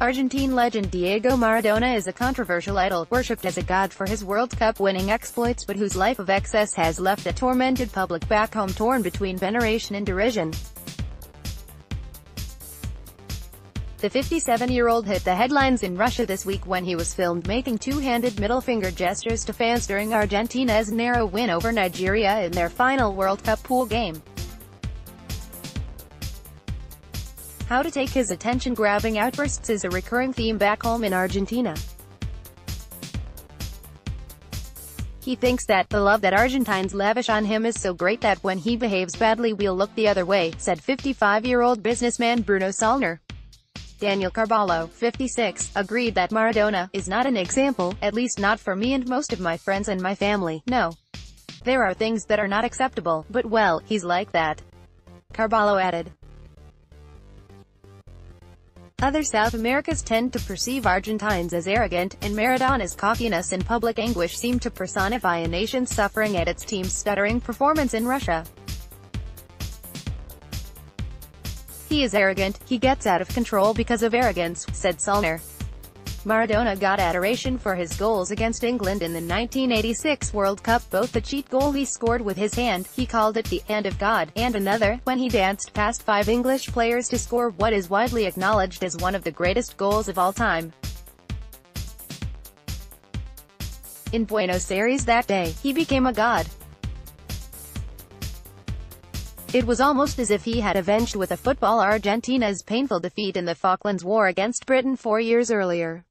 Argentine legend Diego Maradona is a controversial idol, worshipped as a god for his World Cup winning exploits but whose life of excess has left a tormented public back home torn between veneration and derision. The 57-year-old hit the headlines in Russia this week when he was filmed making two-handed middle-finger gestures to fans during Argentina's narrow win over Nigeria in their final World Cup pool game. How to take his attention-grabbing outbursts is a recurring theme back home in Argentina. He thinks that the love that Argentines lavish on him is so great that when he behaves badly we'll look the other way, said 55-year-old businessman Bruno Salner. Daniel Carballo, 56, agreed that Maradona is not an example, at least not for me and most of my friends and my family. No. There are things that are not acceptable, but well, he's like that. Carballo added. Other South Americans tend to perceive Argentines as arrogant, and Maradona's cockiness and public anguish seem to personify a nation suffering at its team's stuttering performance in Russia. He is arrogant, he gets out of control because of arrogance, said Salner. Maradona got adoration for his goals against England in the 1986 World Cup, both the cheat goal he scored with his hand, he called it the hand of God, and another, when he danced past 5 English players to score what is widely acknowledged as one of the greatest goals of all time. In Buenos Aires that day, he became a god. It was almost as if he had avenged with a football Argentina's painful defeat in the Falklands War against Britain 4 years earlier.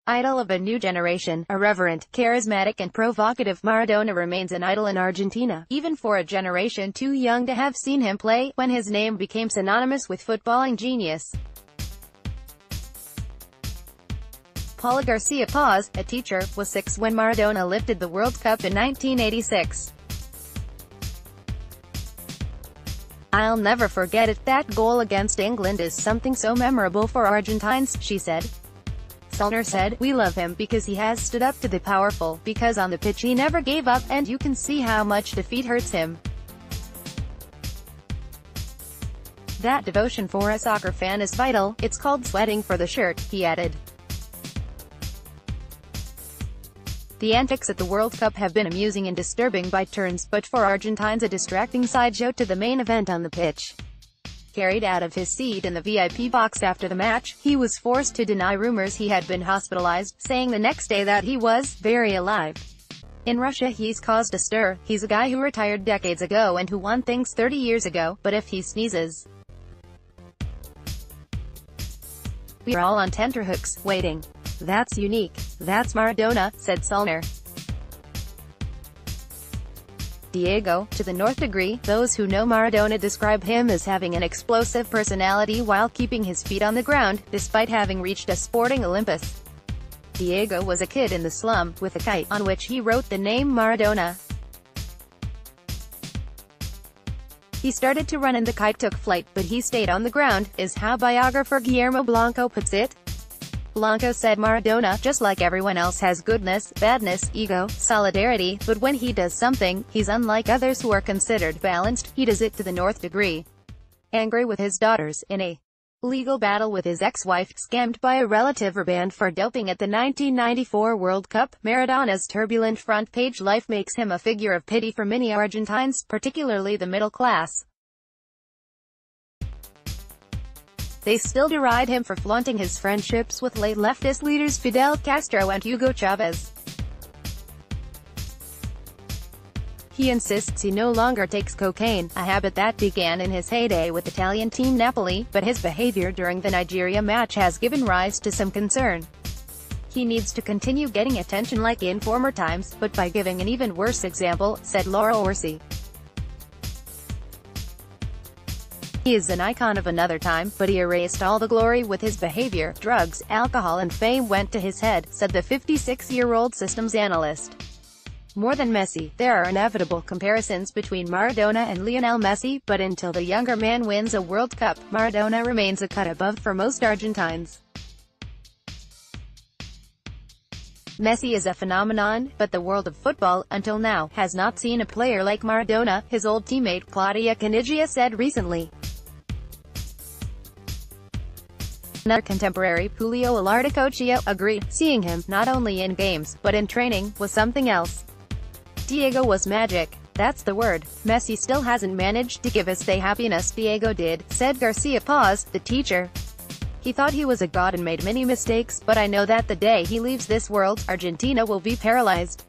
Idol of a new generation, irreverent, charismatic and provocative, Maradona remains an idol in Argentina, even for a generation too young to have seen him play, when his name became synonymous with footballing genius. Paula Garcia Paz, a teacher, was 6 when Maradona lifted the World Cup in 1986. "I'll never forget it. That goal against England is something so memorable for Argentines," she said. Salner said, "We love him because he has stood up to the powerful, because on the pitch he never gave up, and you can see how much defeat hurts him. That devotion for a soccer fan is vital. It's called sweating for the shirt," he added. The antics at the World Cup have been amusing and disturbing by turns, but for Argentines a distracting sideshow to the main event on the pitch. Carried out of his seat in the VIP box after the match, he was forced to deny rumors he had been hospitalized, saying the next day that he was very alive. In Russia he's caused a stir. He's a guy who retired decades ago and who won things 30 years ago, but if he sneezes, we're all on tenterhooks, waiting. That's unique. That's Maradona, said Salner. Diego, to the North degree, those who know Maradona describe him as having an explosive personality while keeping his feet on the ground, despite having reached a sporting Olympus. Diego was a kid in the slum, with a kite, on which he wrote the name Maradona. He started to run and the kite took flight, but he stayed on the ground, is how biographer Guillermo Blanco puts it. Blanco said Maradona, just like everyone else, has goodness, badness, ego, solidarity, but when he does something, he's unlike others who are considered balanced. He does it to the North degree. Angry with his daughters, in a legal battle with his ex-wife, scammed by a relative, or banned for doping at the 1994 World Cup, Maradona's turbulent front-page life makes him a figure of pity for many Argentines, particularly the middle class. They still deride him for flaunting his friendships with late leftist leaders Fidel Castro and Hugo Chavez. He insists he no longer takes cocaine, a habit that began in his heyday with Italian team Napoli, but his behavior during the Nigeria match has given rise to some concern. He needs to continue getting attention like in former times, but by giving an even worse example, said Laura Orsi. He is an icon of another time, but he erased all the glory with his behavior. Drugs, alcohol and fame went to his head, said the 56-year-old systems analyst. More than Messi, there are inevitable comparisons between Maradona and Lionel Messi, but until the younger man wins a World Cup, Maradona remains a cut above for most Argentines. Messi is a phenomenon, but the world of football, until now, has not seen a player like Maradona, his old teammate Claudia Caniggia said recently. Another contemporary, Julio Alardicochio, agreed, seeing him, not only in games, but in training, was something else. Diego was magic. That's the word. Messi still hasn't managed to give us the happiness Diego did, said Garcia Paz, the teacher. He thought he was a god and made many mistakes, but I know that the day he leaves this world, Argentina will be paralyzed.